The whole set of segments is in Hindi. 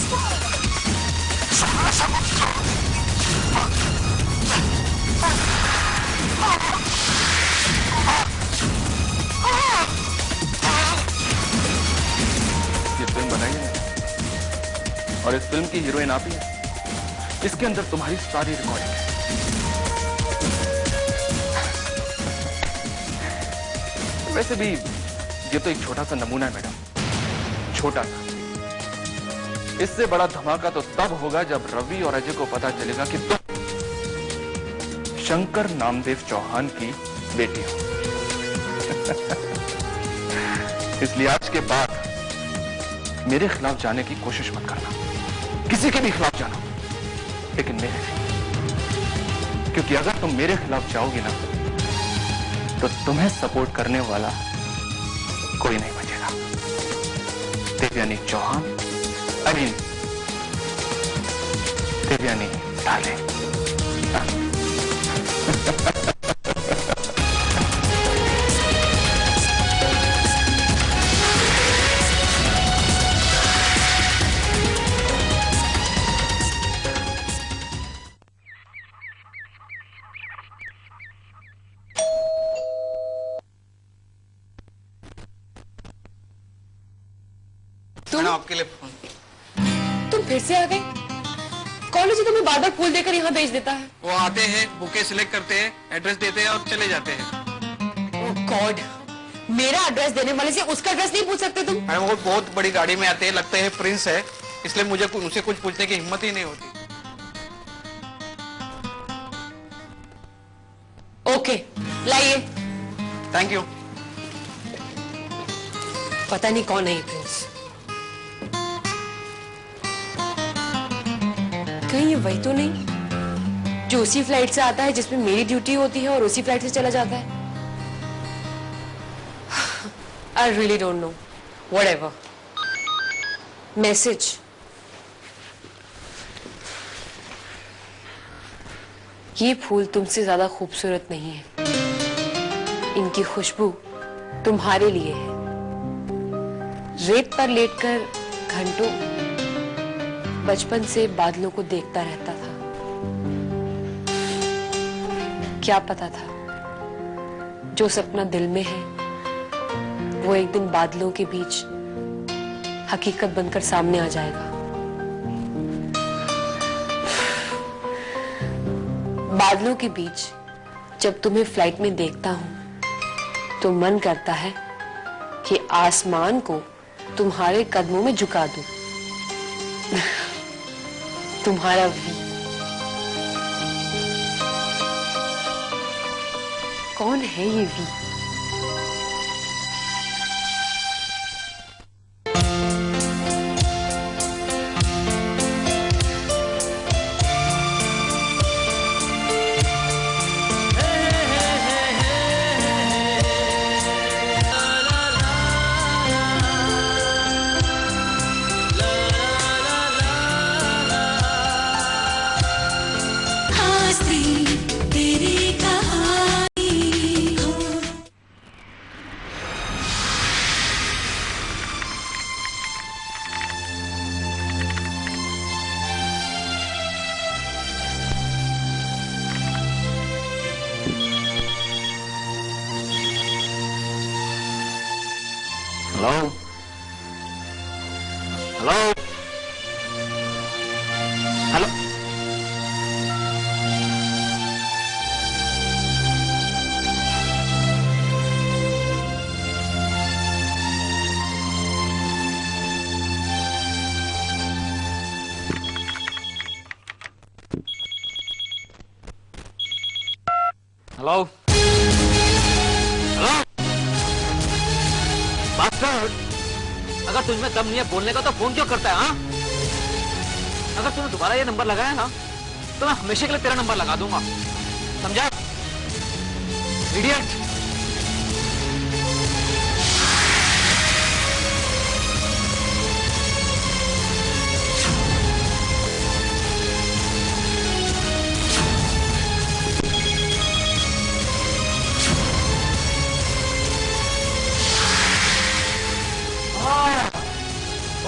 ये फिल्म बनाई है और इस फिल्म की हीरोइन आप ही है। इसके अंदर तुम्हारी सारी रिकॉर्डिंग है। वैसे भी ये तो एक छोटा सा नमूना है मैडम, छोटा सा। इससे बड़ा धमाका तो तब होगा जब रवि और अजय को पता चलेगा कि तुम शंकर नामदेव चौहान की बेटी हो। इसलिए आज के बाद मेरे खिलाफ जाने की कोशिश मत करना, किसी के भी खिलाफ जाना, लेकिन मेरे नहीं। क्योंकि अगर तुम मेरे खिलाफ जाओगी ना तो तुम्हें सपोर्ट करने वाला कोई नहीं बचेगा। देवयानी चौहान, आई मीन देवयानी ढाले। आपके लिए फोन। तुम फिर से आ गए? कौन है जो तुम्हें बार बार फूल देकर यहाँ भेज देता है? वो आते हैं, बुके सिलेक्ट करते हैं, एड्रेस देते हैं और चले जाते हैं। ओह गॉड, मेरा एड्रेस देने वाले से उसका एड्रेस नहीं पूछ सकते तुम? मैडम वो बहुत बड़ी गाड़ी में आते हैं, लगते हैं प्रिंस है, इसलिए मुझे उनसे कुछ पूछने की हिम्मत ही नहीं होती। ओके, लाइए। Thank you. पता नहीं कौन है ये प्रिंस। कहीं ये वही तो नहीं जो उसी फ्लाइट से आता है जिसमें मेरी ड्यूटी होती है और उसी फ्लाइट से चला जाता है? I really don't know. Whatever. Message. ये फूल तुमसे ज्यादा खूबसूरत नहीं है। इनकी खुशबू तुम्हारे लिए है। रेत पर लेटकर घंटों बचपन से बादलों को देखता रहता था। क्या पता था जो सपना दिल में है वो एक दिन बादलों के बीच हकीकत बनकर सामने आ जाएगा। बादलों के बीच जब तुम्हें फ्लाइट में देखता हूं तो मन करता है कि आसमान को तुम्हारे कदमों में झुका दूं। तुम्हारा वी। कौन है ये V? Hello hello hello. Hello hello. Bastard, अगर तुझमें दम नहीं है बोलने का तो फोन क्यों करता है? हाँ, अगर तूने दोबारा ये नंबर लगाया ना तो मैं हमेशा के लिए तेरा नंबर लगा दूंगा, समझा? इडियट।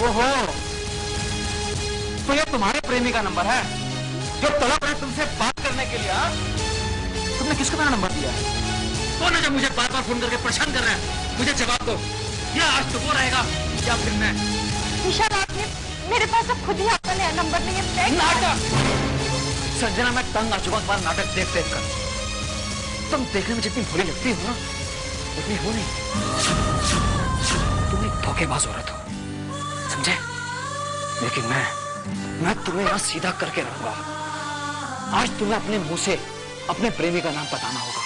ओहो, तो ये तुम्हारे प्रेमी का नंबर है जो तड़प रहे तुमसे बात करने के लिए। तुमने किसको मेरा नंबर दिया है? कौन है जो मुझे बार बार फोन करके परेशान कर रहा है? मुझे जवाब दो, या आज तो वो रहेगा या फिर मैं। विशाल, आपने मेरे पास अब खुद ही आपका नया नंबर नहीं है। नाटक संजना, मैं तंग आ चुका बार नाटक देख देख कर। तुम देखने में जितनी भोली लगती हो ना, उतनी हो नहीं। तुम एक धोखेबाज औरत हो, समझे? लेकिन मैं तुम्हें यहां सीधा करके रहूंगा। आज तुम्हें अपने मुंह से अपने प्रेमी का नाम बताना होगा।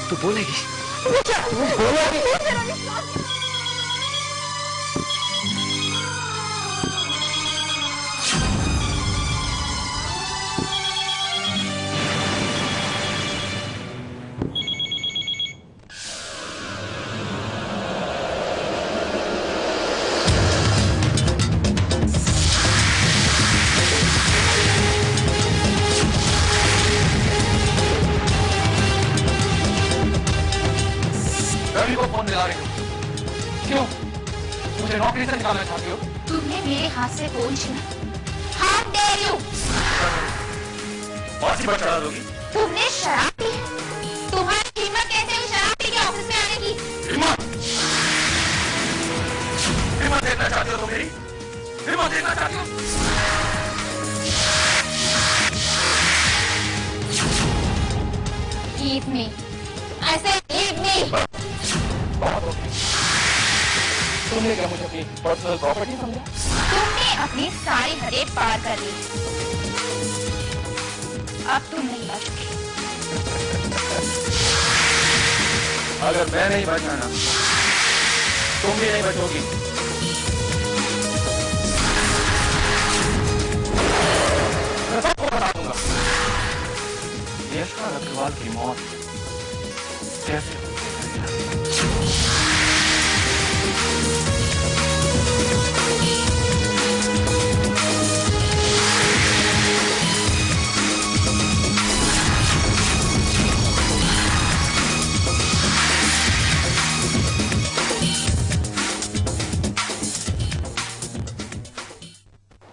तू बोलेगी? तू बोलेगी? रवि को फोन मिला रही हो? क्यों? मुझे नौकरी से निकालना चाहती हो? तुमने मेरे हाथ से फोन छीना। How dare you? और सी बात चढ़ा दोगी? तुमने शराब पी है? तुम्हारी हिम्मत कैसे हुई शराब पी के ऑफिस में आने की? हिम्मत देखना चाहती हो तो मेरी? हिम्मत देखना चाहती हो? Leave me. I said leave me. बहुत हो गई। तुमने क्या मुझे अपनी पर्सनल प्रॉपर्टी समझा? तुमने अपनी सारी हदें पार कर ली। अब तुम नहीं बचोगे। अगर मैं नहीं बचा ना, तुम भी नहीं बचोगी। मैं सबको बता दूंगा यशपाल अग्रवाल की मौत कैसे हुई है।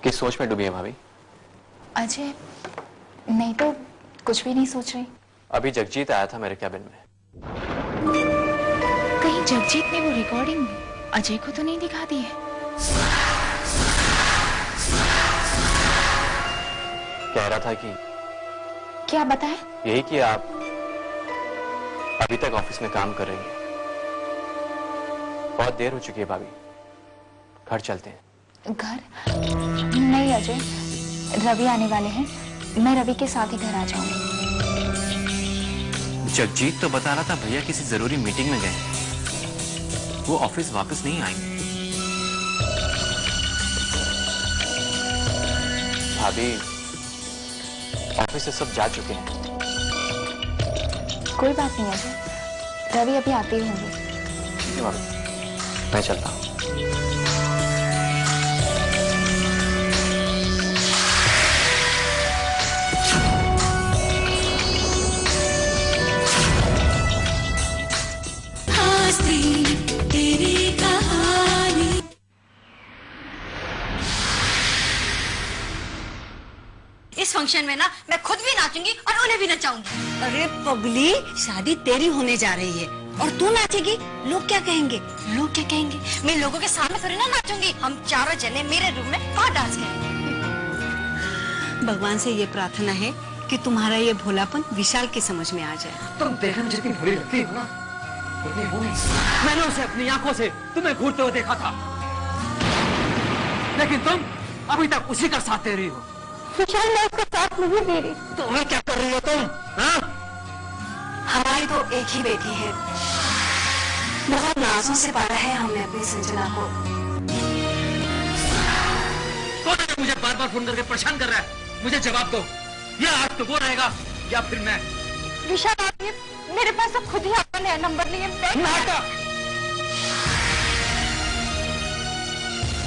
किस सोच में डूबी है भाभी? अजय, नहीं तो कुछ भी नहीं सोच रही। अभी जगजीत आया था मेरे कैबिन में। कहीं जगजीत ने वो रिकॉर्डिंग अजय को तो नहीं दिखा दी है? कह रहा था कि क्या बताए? यही कि आप अभी तक ऑफिस में काम कर रही हैं। बहुत देर हो चुकी है भाभी, घर चलते हैं। घर? नहीं अजय, रवि आने वाले हैं, मैं रवि के साथ ही घर आ जाऊंगी। जगजीत तो बता रहा था भैया किसी जरूरी मीटिंग में गए, वो ऑफिस वापस नहीं आएंगे। भाभी, ऑफिस से सब जा चुके हैं। कोई बात नहीं अजय, रवि अभी आते ही होंगे। ठीक है भाभी, मैं चलता हूँ। इस फंक्शन में ना मैं खुद भी नाचूंगी और उन्हें भी नचाऊंगी। अरे पगली, शादी तेरी होने जा रही है और तू नाचेगी? लोग क्या कहेंगे? लोग क्या कहेंगे? मैं लोगों के सामने थोड़ी ना नाचूंगी। हम चारों जने मेरे रूम में वहाँ डांस करेंगे। भगवान से ये प्रार्थना है कि तुम्हारा ये भोलापन विशाल की समझ में आ जाए। तुम देखने में जितनी भोली लगती हो ना, उतनी हो नहीं। मैंने उसे अपनी आंखों से तुम्हें घूरते हुए देखा था, लेकिन तुम अभी तक उसी का साथ दे रही हो। विशाल, मैं उसका साथ नहीं दे रही। तुम्हें क्या कर रही हो तुम? हाँ? हमारी तो एक ही बेटी है, बहुत नाजों से पाला है हमने अपनी संजना को। कौन है जो मुझे बार बार फोन करके परेशान कर रहा है? मुझे जवाब दो, या आज तो वो रहेगा या फिर मैं। विशाल, आपने मेरे पास अब खुद ही आपका नया नंबर नहीं है। नाटक!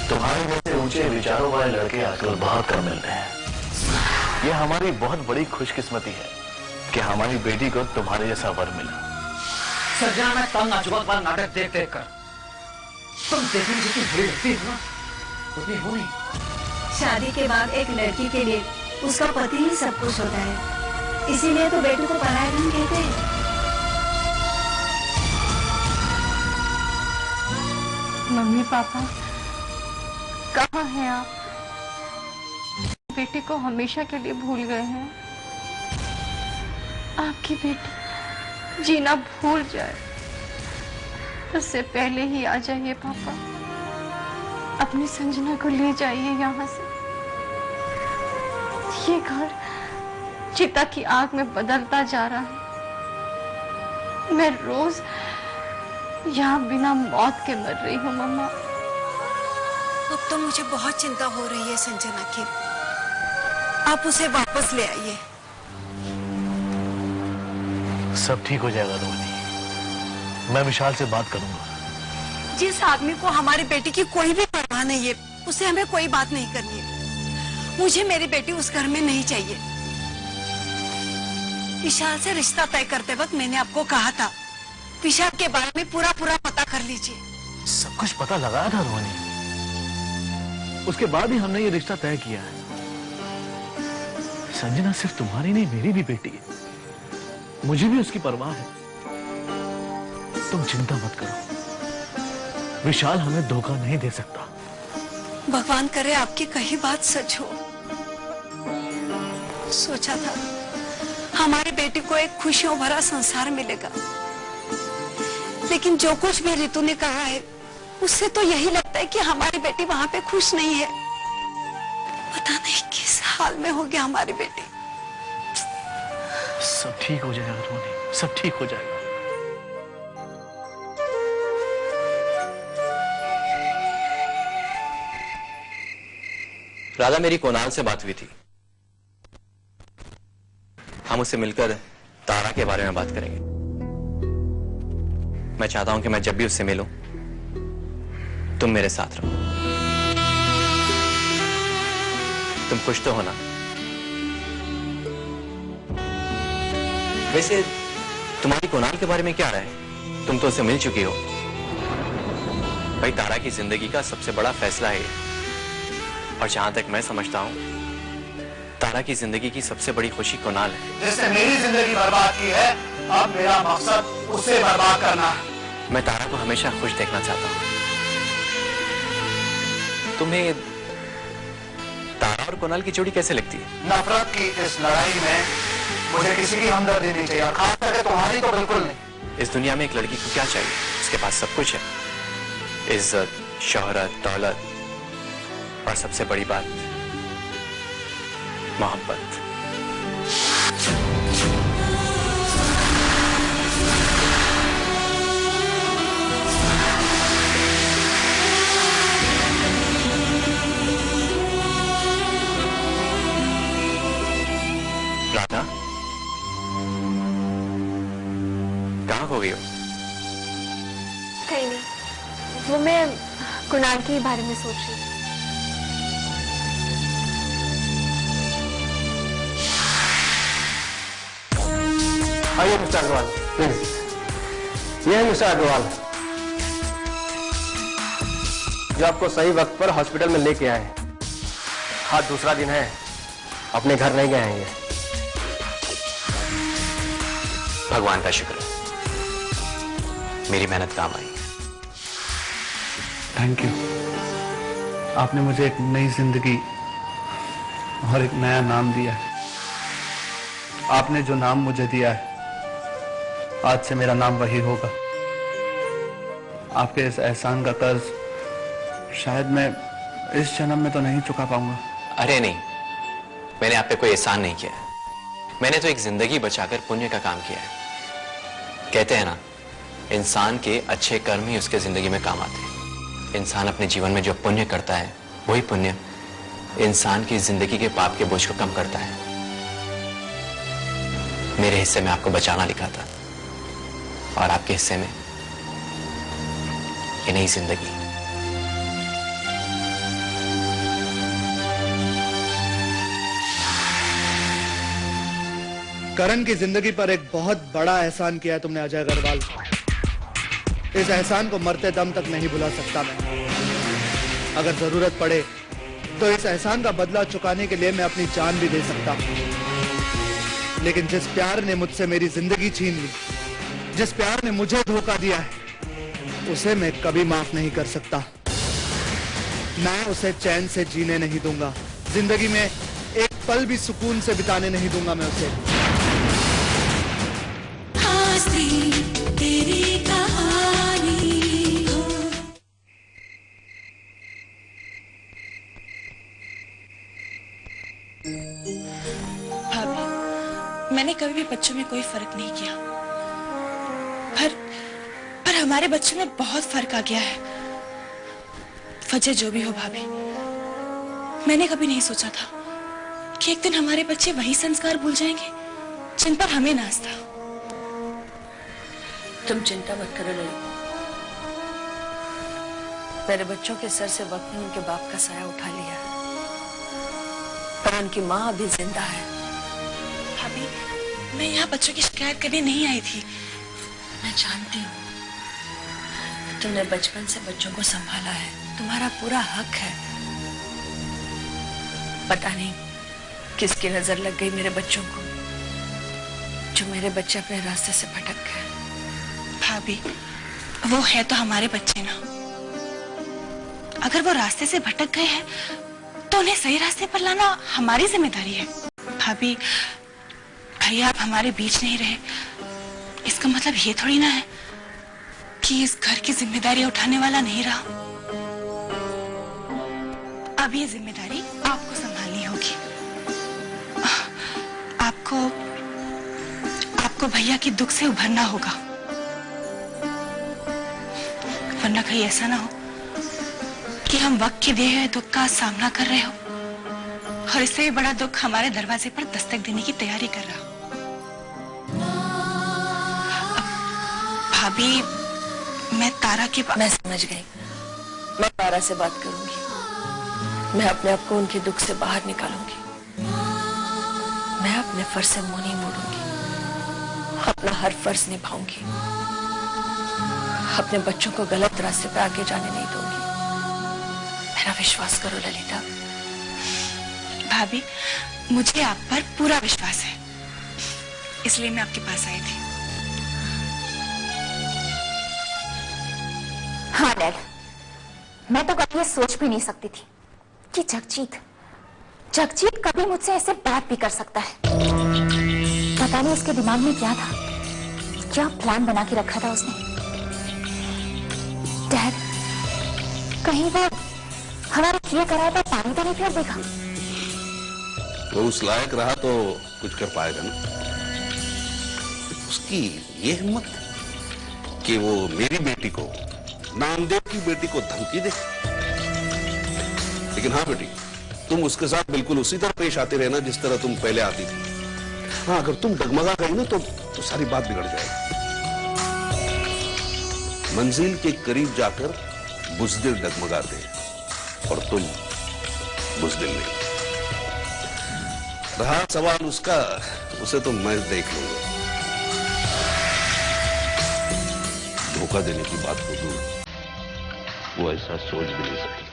तुम्हारे जैसे ऊंचे विचारों वाले लड़के आजकल बहुत कम मिल रहे हैं। ये हमारी बहुत बड़ी खुशकिस्मती है कि हमारी बेटी को तुम्हारे जैसा वर मिला। संजना, मैं तंग आ चुका बार नाटक देख देख कर। तुम देखने में जितनी भोली लगती हो ना, उतनी हो नहीं। शादी के बाद एक लड़की के लिए उसका पति ही सब कुछ होता है, इसीलिए तो बेटी को पराया धन कहते हैं। मम्मी पापा कहाँ हैं आप? बेटी को हमेशा के लिए भूल गए हैं। आपकी बेटी जीना भूल जाए उससे पहले ही आ जाइए पापा। अपनी संजना को ले जाइए यहाँ से। ये घर चिता की आग में बदलता जा रहा है। मैं रोज यहाँ बिना मौत के मर रही हूँ मम्मा। अब तो मुझे बहुत चिंता हो रही है संजना की। आप उसे वापस ले आइए। सब ठीक हो जाएगा रोहिणी, मैं विशाल से बात करूंगा। जिस आदमी को हमारी बेटी की कोई भी परवाह नहीं है, उसे हमें कोई बात नहीं करनी है। मुझे मेरी बेटी उस घर में नहीं चाहिए। विशाल से रिश्ता तय करते वक्त मैंने आपको कहा था, विशाल के बारे में पूरा पता कर लीजिए। सब कुछ पता लगाया था रोहिणी, उसके बाद ही हमने ये रिश्ता तय किया है। संजना सिर्फ तुम्हारी नहीं, मेरी भी बेटी है। मुझे भी उसकी परवाह है। तुम चिंता मत करो, विशाल हमें धोखा नहीं दे सकता। भगवान करे आपकी कही बात सच हो। सोचा था हमारी बेटी को एक खुशियों भरा संसार मिलेगा, लेकिन जो कुछ भी रितु ने कहा है उससे तो यही लगता है कि हमारी बेटी वहां पे खुश नहीं है। पता नहीं किस हाल में हो गया हमारी बेटी। सब ठीक हो जाएगा रोहिणी, सब ठीक हो जाएगा। राधा, मेरी कुणाल से बात हुई थी। हम उससे मिलकर तारा के बारे में बात करेंगे। मैं चाहता हूं कि मैं जब भी उससे मिलूं तुम मेरे साथ रहो। तुम खुश तो हो ना? वैसे तुम्हारी कुणाल के बारे में क्या राय? तुम तो उससे मिल चुकी हो। भाई, तारा की जिंदगी का सबसे बड़ा फैसला है, और जहां तक मैं समझता हूं तारा की जिंदगी की सबसे बड़ी खुशी कुणाल है। जिसने मेरी जिंदगी बर्बाद की है, अब मेरा मकसद उसे बर्बाद करना है। मैं तारा को हमेशा खुश देखना चाहता हूं। तुम्हें तारा और कुणाल की जोड़ी कैसे लगती है? नफरत की इस लड़ाई में मुझे किसी की हमदर्दी नहीं चाहिए, और खास करके तुम्हारी तो बिल्कुल नहीं। इस दुनिया में एक लड़की को क्या चाहिए? उसके पास सब कुछ है, इज्जत, शोहरत, दौलत, और सबसे बड़ी बात मोहब्बत। राधा, कहाँ हो गई हो? कहीं नहीं, वो मैं कुणाल के बारे में सोच रही थी। आइए मिस्टर अग्रवाल, प्लीज। ये है मिस्टर अग्रवाल, जो आपको सही वक्त पर हॉस्पिटल में लेके आए। आज दूसरा दिन है, अपने घर नहीं गए हैं ये। भगवान का शुक्र है, मेरी मेहनत काम आई। Thank you. आपने मुझे एक नई जिंदगी और एक नया नाम दिया है। आपने जो नाम मुझे दिया है, आज से मेरा नाम वही होगा। आपके इस एहसान का कर्ज शायद मैं इस जन्म में तो नहीं चुका पाऊंगा। अरे नहीं, मैंने आप पे कोई एहसान नहीं किया है। मैंने तो एक जिंदगी बचाकर पुण्य का काम किया है। कहते हैं ना, इंसान के अच्छे कर्म ही उसके जिंदगी में काम आते हैं। इंसान अपने जीवन में जो पुण्य करता है, वही पुण्य इंसान की जिंदगी के पाप के बोझ को कम करता है। मेरे हिस्से में आपको बचाना लिखा था, और आपके हिस्से में ये नई जिंदगी। करण की जिंदगी पर एक बहुत बड़ा एहसान किया है तुमने अजय अग्रवाल। इस एहसान को मरते दम तक नहीं भुला सकता मैं। अगर जरूरत पड़े तो इस एहसान का बदला चुकाने के लिए मैं अपनी जान भी दे सकता हूँ। लेकिन जिस प्यार ने मुझसे मेरी जिंदगी छीन ली, जिस प्यार ने मुझे धोखा दिया है, उसे मैं कभी माफ नहीं कर सकता। मैं उसे चैन से जीने नहीं दूंगा, जिंदगी में एक पल भी सुकून से बिताने नहीं दूंगा मैं उसे। तेरी कहानी हो। भाभी, मैंने कभी भी बच्चों में कोई फर्क नहीं किया, पर हमारे बच्चों में बहुत फर्क आ गया है। वजह जो भी हो भाभी, मैंने कभी नहीं सोचा था कि एक दिन हमारे बच्चे वही संस्कार भूल जाएंगे जिन पर हमें नाज था। तुम चिंता मत करो ललिता, मेरे बच्चों के सर से वक्त ने उनके बाप का साया उठा लिया है, पर उनकी माँ अभी जिंदा है। भाभी, मैं यहाँ बच्चों की शिकायत करने नहीं आई थी। मैं जानती हूँ तुमने बचपन से बच्चों को संभाला है, तुम्हारा पूरा हक है। पता नहीं किसकी नजर लग गई मेरे बच्चों को, जो मेरे बच्चे अपने रास्ते से भटक गए। भाभी, वो है तो हमारे बच्चे ना। अगर वो रास्ते से भटक गए हैं तो उन्हें सही रास्ते पर लाना हमारी जिम्मेदारी है। भाभी, भैया आप हमारे बीच नहीं रहे, इसका मतलब ये थोड़ी ना है कि इस घर की जिम्मेदारी उठाने वाला नहीं रहा। अब ये जिम्मेदारी आपको संभालनी होगी। आपको भैया के दुख से उभरना होगा, वरना कहीं ऐसा ना हो कि हम वक्त के दिए हुए दुख का सामना कर रहे हो और इससे भी बड़ा दुख हमारे दरवाजे पर दस्तक देने की तैयारी कर रहा हो। भाभी, मैं तारा के मैं समझ गई, मैं तारा से बात करूंगी, मैं अपने आप को उनके दुख से बाहर निकालूंगी, मैं अपने फर्ज से मुंह नहीं मोड़ूंगी, अपना हर फर्ज निभाऊंगी, अपने बच्चों को गलत रास्ते पर आगे जाने नहीं दूंगी। मेरा विश्वास करो ललिता। भाभी, मुझे आप पर पूरा विश्वास है, इसलिए मैं आपके पास आई थी। हाँ डैड, मैं तो कभी ये सोच भी नहीं सकती थी कि जगजीत कभी मुझसे ऐसे बात भी कर सकता है। पता नहीं उसके दिमाग में क्या था, क्या प्लान बना के रखा था उसने। डैड, कहीं वो हमारे किए कराए पर पानी तो नहीं फेर देगा? तो उस लायक रहा तो कुछ कर पाएगा ना। उसकी ये हिम्मत कि वो मेरी बेटी को, नामदेव की बेटी को धमकी दे। लेकिन हाँ बेटी, तुम उसके साथ बिल्कुल उसी तरह पेश आते रहना जिस तरह तुम पहले आती थी। हाँ, अगर तुम डगमगा गई ना तो सारी बात बिगड़ जाएगी। मंजिल के करीब जाकर बुज़दिल डगमगा दे और तुम बुज़दिल नहीं। रहा सवाल उसका, उसे तो मैं देख लूंगा। धोखा देने की बात को दूर, वो ऐसा सोच भी नहीं सकता।